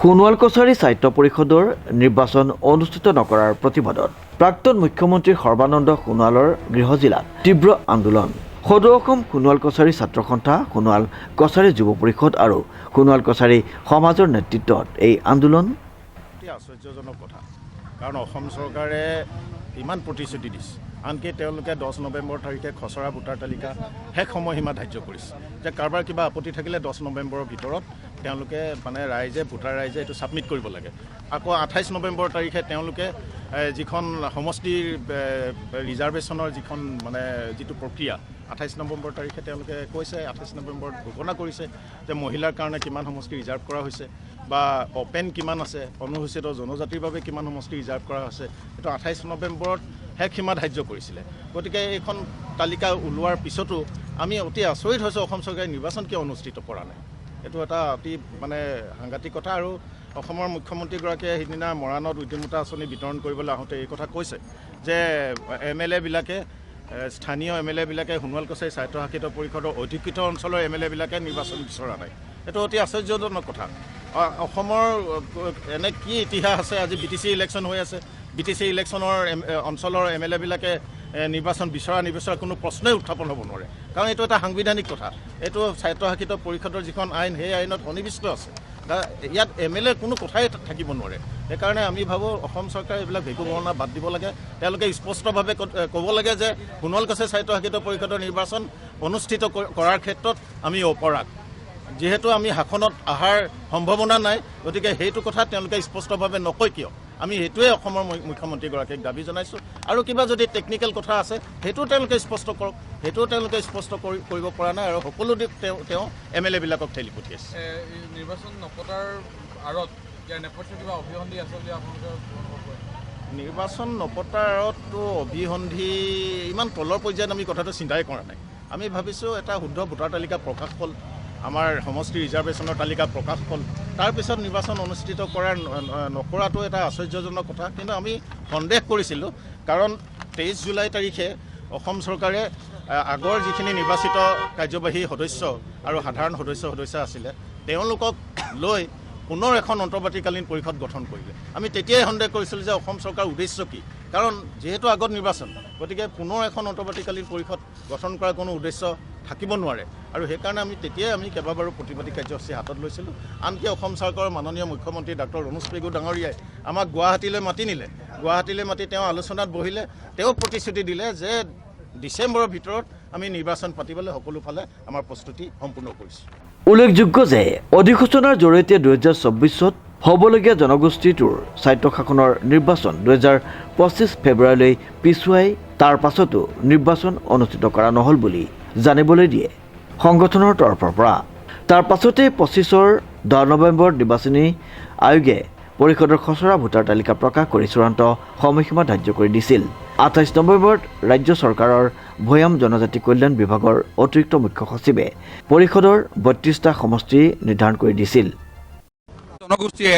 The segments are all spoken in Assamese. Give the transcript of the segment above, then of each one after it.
সোণোৱাল কছাৰী সাহিত্য পৰিষদৰ নিৰ্বাচন অনুষ্ঠিত নকৰাৰ প্ৰতিবাদত প্ৰাক্তন মুখ্যমন্ত্ৰী সৰ্বানন্দ সোণোৱালৰ গৃহজিলাত তীব্ৰ আন্দোলন। সদৌ অসম সোণোৱাল কছাৰী ছাত্ৰ সন্থা, সোণোৱাল কছাৰী যুৱ পৰিষদ আৰু সোণোৱাল কছাৰী সমাজৰ নেতৃত্বত এই আন্দোলন। আশ্চৰ্যজনক কথা, কাৰণ অসম চৰকাৰে ইমান প্ৰতিশ্ৰুতি দিছে, আনকি তেওঁলোকে 10 নৱেম্বৰ তাৰিখে খচৰা ভোটাৰ তালিকা শেষ সময়সীমা ধাৰ্য কৰিছে যে কাৰোবাৰ কিবা আপত্তি থাকিলে 10 নৱেম্বৰৰ ভিতৰত তেওঁলোকে ভোটাৰ ৰাইজে এইটো ছাবমিট কৰিব লাগে। আকৌ 28 নৱেম্বৰ তাৰিখে তেওঁলোকে যিখন সমষ্টিৰ ৰিজাৰ্ভেশ্যনৰ যিটো প্ৰক্ৰিয়া 28 নৱেম্বৰ তাৰিখে তেওঁলোকে কৈছে, 28 নৱেম্বৰত ঘোষণা কৰিছে যে মহিলাৰ কাৰণে কিমান সমষ্টি ৰিজাৰ্ভ কৰা হৈছে বা অপেন কিমান আছে, অনুসূচিত জনজাতিৰ বাবে কিমান সমষ্টি ৰিজাৰ্ভ কৰা হৈছে, এইটো 28 নৱেম্বৰত শেষ সীমা ধাৰ্য কৰিছিলে। গতিকে এইখন তালিকা ওলোৱাৰ পিছতো আমি অতি আচৰিত হৈছোঁ অসম চৰকাৰে নিৰ্বাচন কিয় অনুষ্ঠিত কৰা নাই। এইটো এটা অতি সাংঘাতিক কথা। আৰু অসমৰ মুখ্যমন্ত্ৰীগৰাকীয়ে সিদিনা মৰাণত উদ্যমিতা আঁচনি বিতৰণ কৰিবলৈ আহোঁতে এই কথা কৈছে যে MLA-বিলাকে, স্থানীয় MLA-বিলাকে সোণোৱাল কছাৰী স্বায়ত্ত শাসিত পৰিষদৰ অধিকৃত অঞ্চলৰ MLA-বিলাকে নিৰ্বাচন বিচৰা নাই। এইটো অতি আশ্চৰ্যজনক কথা। অসমৰ এনে কি ইতিহাস আছে? আজি BTC ইলেকশ্যন হৈ আছে, BTC ইলেকশ্যনৰ অঞ্চলৰ MLA-বিলাকে নিৰ্বাচন বিচৰা নিবিচৰা কোনো প্ৰশ্নই উত্থাপন হ'ব নোৱাৰে, কাৰণ এইটো এটা সাংবিধানিক কথা। এইটো স্বায়ত্তশাসিত পৰিষদৰ যিখন আইন, সেই আইনত সন্নিৱিষ্ট আছে। ইয়াত MLA কোনো কথাই থাকিব নোৱাৰে। সেইকাৰণে আমি ভাবোঁ অসম চৰকাৰে এইবিলাক ভেকু বৰ্ণনা বাদ দিব লাগে। তেওঁলোকে স্পষ্টভাৱে ক'ব লাগে যে সোণোৱাল কছাৰী স্বায়ত্তশাসিত পৰিষদৰ নিৰ্বাচন অনুষ্ঠিত কৰাৰ ক্ষেত্ৰত আমি অপৰাগ। যিহেতু আমি শাসনত অহাৰ সম্ভাৱনা নাই, গতিকে সেইটো কথা তেওঁলোকে স্পষ্টভাৱে নকয় কিয়? আমি সেইটোৱে অসমৰ মুখ্যমন্ত্ৰীগৰাকীক দাবী জনাইছোঁ। আৰু কিবা যদি টেকনিকেল কথা আছে সেইটোও তেওঁলোকে স্পষ্ট কৰক। সেইটোও তেওঁলোকে স্পষ্ট কৰিব পৰা নাই আৰু সকলো দিশ তেওঁ MLA-বিলাকক ঠেলি পঠিয়াইছে। নিৰ্বাচন নপতাৰ আঁৰত নেপথ্যত কিবা অভিসন্ধি আছে বুলি আপোনালোকে? নিৰ্বাচন নপতাৰ আঁৰততো অভিসন্ধি ইমান তলৰ পৰ্যায়ত আমি কথাটো চিন্তাই কৰা নাই। আমি ভাবিছোঁ এটা শুদ্ধ ভোটাৰ তালিকা প্ৰকাশ হ'ল, আমাৰ সমষ্টি ৰিজাৰ্ভেশ্যনৰ তালিকা প্ৰকাশ হ'ল, তাৰপিছত নিৰ্বাচন অনুষ্ঠিত নকৰাটো এটা আশ্চৰ্যজনক কথা। কিন্তু আমি সন্দেহ কৰিছিলোঁ, কাৰণ 23 জুলাই তাৰিখে অসম চৰকাৰে আগৰ যিখিনি নিৰ্বাচিত কাৰ্যবাহী সদস্য আৰু সাধাৰণ সদস্য আছিলে তেওঁলোকক লৈ পুনৰ এখন অন্তৰ্বৰ্তীকালীন পৰিষদ গঠন কৰিলে। আমি তেতিয়াই সন্দেহ কৰিছিলোঁ যে অসম চৰকাৰৰ উদ্দেশ্য কি, কাৰণ যিহেতু আগত নিৰ্বাচন, গতিকে পুনৰ এখন অন্তৰ্বৰ্তীকালীন পৰিষদ গঠন কৰাৰ কোনো উদ্দেশ্য থাকিব নোৱাৰে। আৰু সেইকাৰণে তেতিয়াই কেইবাবাৰো প্ৰতিবাদী কাৰ্যসূচী হাতত লৈছিলোঁ। আনকি অসম চৰকাৰৰ মাননীয় মুখ্যমন্ত্ৰী ডক্টৰ ৰণোজ পেগু ডাঙৰীয়াই আমাক গুৱাহাটীলৈ মাতি নিলে। গুৱাহাটীলৈ মাতি তেওঁ আলোচনাত বহিলে। তেওঁ প্ৰতিশ্ৰুতি দিলে যে ডিচেম্বৰৰ ভিতৰত আমি নিৰ্বাচন পাতিবলৈ সকলো ফালে আমাৰ প্ৰস্তুতি সম্পূৰ্ণ কৰিছোঁ। উল্লেখযোগ্য যে অধিসূচনাৰ জৰিয়তে 2024-ত হ'বলগীয়া জনগোষ্ঠীটোৰ স্বায়ত্তশাসনৰ নিৰ্বাচন 2025 ফেব্ৰুৱাৰীলৈ পিছুৱাই তাৰ পাছতো নিৰ্বাচন অনুষ্ঠিত কৰা নহ'ল বুলি জানিবলৈ দিয়ে সংগঠনৰ তৰফৰ পৰা। তাৰ পাছতে 25-ৰ 10 নৱেম্বৰত নিৰ্বাচনী আয়োগে পৰিষদৰ খচৰা ভোটাৰ তালিকা প্ৰকাশ কৰি চূড়ান্ত সময়সীমা ধাৰ্য কৰি দিছিল। 28 নৱেম্বৰত ৰাজ্য চৰকাৰৰ ভৈয়াম জনজাতি কল্যাণ বিভাগৰ অতিৰিক্ত মুখ্য সচিবে পৰিষদৰ 32টা সমষ্টি নিৰ্ধাৰণ কৰি দিছিল। জনগোষ্ঠীয়ে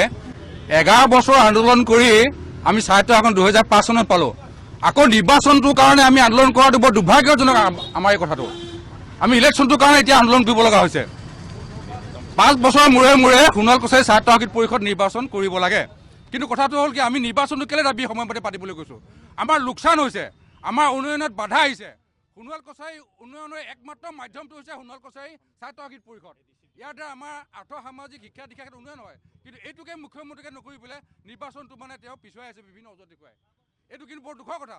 11 বছৰ আন্দোলন কৰি আমি স্বায়ত্তশাসন 2005 চনত পালোঁ। আকৌ নিৰ্বাচনটোৰ কাৰণে আমি আন্দোলন কৰাটো বৰ দুৰ্ভাগ্যজনক। আমাৰ এই কথাটো আমি ইলেকশ্যনটোৰ কাৰণে এতিয়া আন্দোলন কৰিব লগা হৈছে। 5 বছৰৰ মূৰে মূৰে সোণোৱাল কছাৰী স্বায়ত্তশাসিত পৰিষদ নিৰ্বাচন কৰিব লাগে। কিন্তু কথাটো হ'ল কি, আমি নিৰ্বাচনটো কেলৈ দাবী সময়মতে পাতিবলৈ কৈছোঁ? আমাৰ লোকচান হৈছে, আমাৰ উন্নয়নত বাধা আহিছে। সোণোৱাল কছাৰী উন্নয়নৰ একমাত্ৰ মাধ্যমটো হৈছে সোণোৱাল কছাৰী স্বায়ত্তশাসিত পৰিষদ। ইয়াৰ দ্বাৰা আমাৰ আৰ্থ সামাজিক শিক্ষা দীক্ষাত উন্নয়ন হয়। কিন্তু এইটোকে মুখ্যমন্ত্ৰীকে নকৰি পেলাই নিৰ্বাচনটো তেওঁ পিছুৱাই আছে বিভিন্ন অজুহাত দেখুৱাই। এইটো কিন্তু বৰ দুখৰ কথা।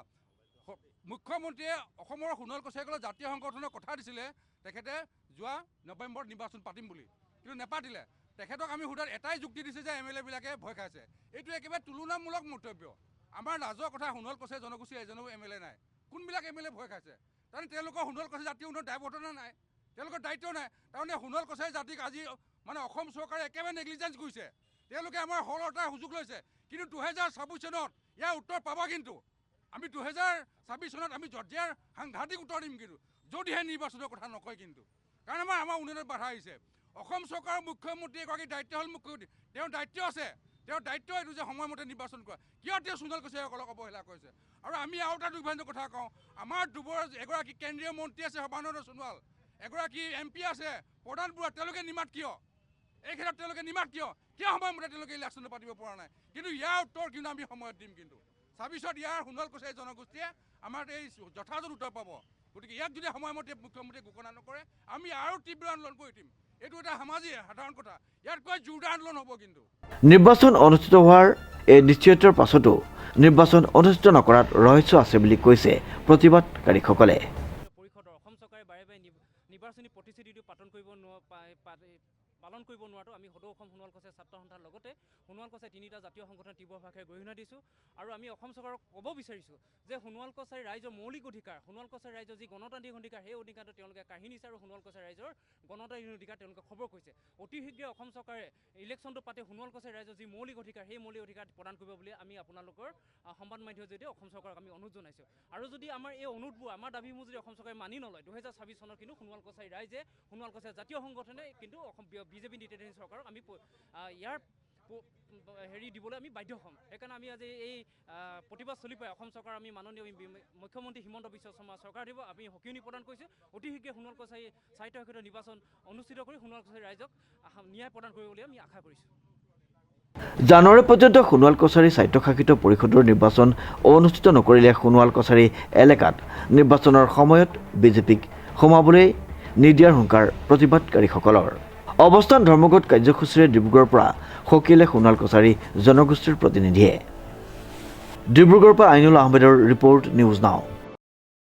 মুখ্যমন্ত্ৰীয়ে অসমৰ সোণোৱাল কছাৰীসকলৰ জাতীয় সংগঠনৰ কথা দিছিলে তেখেতে যোৱা নৱেম্বৰত নিৰ্বাচন পাতিম বুলি, কিন্তু নেপাতিলে। তেখেতক আমি সোধাত এটাই যুক্তি দিছে যে MLA-বিলাকে ভয় খাইছে। এইটো একেবাৰে তুলনামূলক মন্তব্য। আমাৰ লাজৰ কথা, সোণোৱাল কছাৰী জনগোষ্ঠীৰ এজনো MLA নাই। কোনবিলাক MLA ভয় খাইছে? তাৰমানে তেওঁলোকৰ সোণোৱাল কছাৰী জাতীয় উন্নয়নৰ দায়বদ্ধতা নাই, তেওঁলোকৰ দায়িত্ব নাই। তাৰমানে সোণোৱাল কছাৰী জাতিক আজি অসম চৰকাৰে একেবাৰে নেগলিজেঞ্চ কৰিছে। তেওঁলোকে আমাৰ সৰলতাৰ সুযোগ লৈছে। কিন্তু 2026 চনত ইয়াৰ উত্তৰ পাবা। কিন্তু আমি 2026 চনত আমি জৰ্জিয়াৰ সাংঘাতিক উত্তৰ দিম, কিন্তু যদিহে নিৰ্বাচনৰ কথা নকয়। কিন্তু কাৰণ আমাৰ উন্নয়নত বাধা আহিছে। অসম চৰকাৰৰ মুখ্যমন্ত্ৰী এগৰাকী দায়িত্ব হ'ল মুখ্যমন্ত্ৰী, তেওঁৰ দায়িত্ব আছে। তেওঁৰ দায়িত্ব এইটো যে সময়মতে নিৰ্বাচন কৰা। কিয় তেওঁ সোণোৱাল কছাৰীসকলক অৱহেলা কৰিছে? আৰু আমি আৰু এটা দুৰ্ভাগ্যৰ কথা কওঁ, আমাৰ দুবছৰ এগৰাকী কেন্দ্ৰীয় মন্ত্ৰী আছে সৰ্বানন্দ সোণোৱাল, এগৰাকী MP আছে প্ৰধান বুঢ়া, তেওঁলোকে নিমাত কিয়? এই ক্ষেত্ৰত তেওঁলোকে নিমাত কিয় সময়মতে তেওঁলোকে ইলেকশ্যনটো পাতিব পৰা নাই কিন্তু ইয়াৰ উত্তৰ কিন্তু আমি সময়ত দিম কিন্তু ২৬ত ইয়াৰ সোণোৱাল কছাৰী জনগোষ্ঠীয়ে আমাৰ এই যথাযথ উত্তৰ পাব গতিকে ইয়াক যদি সময়মতে মুখ্যমন্ত্ৰীয়ে ঘোষণা নকৰে আমি আৰু তীব্ৰ আন্দোলন কৰি দিম এইটো এটা সাধাৰণ কথা ইয়াতকৈ জোৰদাৰ আন্দোলন হ'ব কিন্তু নিৰ্বাচন অনুষ্ঠিত হোৱাৰ এই নিশ্চয়তাৰ পাছতো নিৰ্বাচন অনুষ্ঠিত নকৰাত ৰহস্য আছে বুলি কৈছে প্ৰতিবাদকাৰীসকলে। পৰিষদৰ অসম চৰকাৰে বাৰে বাৰে নিৰ্বাচনী প্ৰতিশ্ৰুতিটো পালন কৰিব নোৱাৰাটো আমি সদৌ অসম সোণোৱাল কছাৰী ছাত্ৰ সন্থাৰ লগতে সোণোৱাল কছাৰী তিনিটা জাতীয় সংগঠন তীব্ৰভাৱে গৰিহণা দিছোঁ আৰু আমি অসম চৰকাৰক ক'ব বিচাৰিছোঁ যে সোণোৱাল কছাৰী ৰাইজৰ মৌলিক অধিকাৰ সোণোৱাল কছাৰী ৰাইজৰ যি গণতান্ত্ৰিক অধিকাৰ সেই অধিকাৰটো তেওঁলোকে কাঢ়ি নিছে আৰু সোণোৱাল কছাৰী ৰাইজৰ গণতান্ত্ৰিক অধিকাৰ তেওঁলোকে খবৰ কৰিছে অতি শীঘ্ৰে অসম চৰকাৰে ইলেকশ্যনটো পাতি সোণোৱাল কছাৰী ৰাইজৰ যি মৌলিক অধিকাৰ সেই মৌলিক অধিকাৰ প্ৰদান কৰিব বুলি আমি আপোনালোকৰ সংবাদ মাধ্যমৰ জৰিয়তে অসম চৰকাৰক আমি অনুৰোধ জনাইছোঁ আৰু যদি আমাৰ এই অনুৰোধবোৰ আমাৰ দাবীবোৰ যদি অসম চৰকাৰে মানি নলয় ২০২৬ চনত কিন্তু সোণোৱাল কছাৰী ৰাইজে সোণোৱাল কছাৰী জাতীয় সংগঠনে কিন্তু অসম বিজেপি নেতৃত্বাধীন চৰকাৰক আমি ইয়াৰ দিবলৈ আমি বাধ্য হ'ম সেইকাৰণে আমি আজি এই প্ৰতিবাদ চলি পাই অসম চৰকাৰ আমি মাননীয় মুখ্যমন্ত্ৰী হিমন্ত বিশ্ব শৰ্মা চৰকাৰ দিব আমি সকিয়নি প্ৰদান কৰিছোঁ অতি শীঘ্ৰে সোণোৱাল কছাৰী সাহিত্য ক্ষেত্ৰত নিৰ্বাচন অনুষ্ঠিত কৰি সোণোৱাল কছাৰী ৰাইজক ন্যায় প্ৰদান কৰিব বুলি আমি আশা কৰিছোঁ। জানুৱাৰী পৰ্যন্ত সোণোৱাল কছাৰী স্বায়ত্তশাসিত পৰিষদৰ নিৰ্বাচন অনুষ্ঠিত নকৰিলে সোণোৱাল কছাৰী এলেকাত নিৰ্বাচনৰ সময়ত বিজেপিক সোমাবলৈ নিদিয়াৰ হুংকাৰ প্ৰতিবাদকাৰীসকলৰ। অৱস্থান ধৰ্মঘট কাৰ্যসূচীৰে ডিব্ৰুগড়ৰ পৰা সকিলে সোণোৱাল কছাৰী জনগোষ্ঠীৰ প্ৰতিনিধিয়ে। ডিব্ৰুগড়ৰ পৰা আইনুল আহমেদৰ ৰিপৰ্ট নিউজ নাও।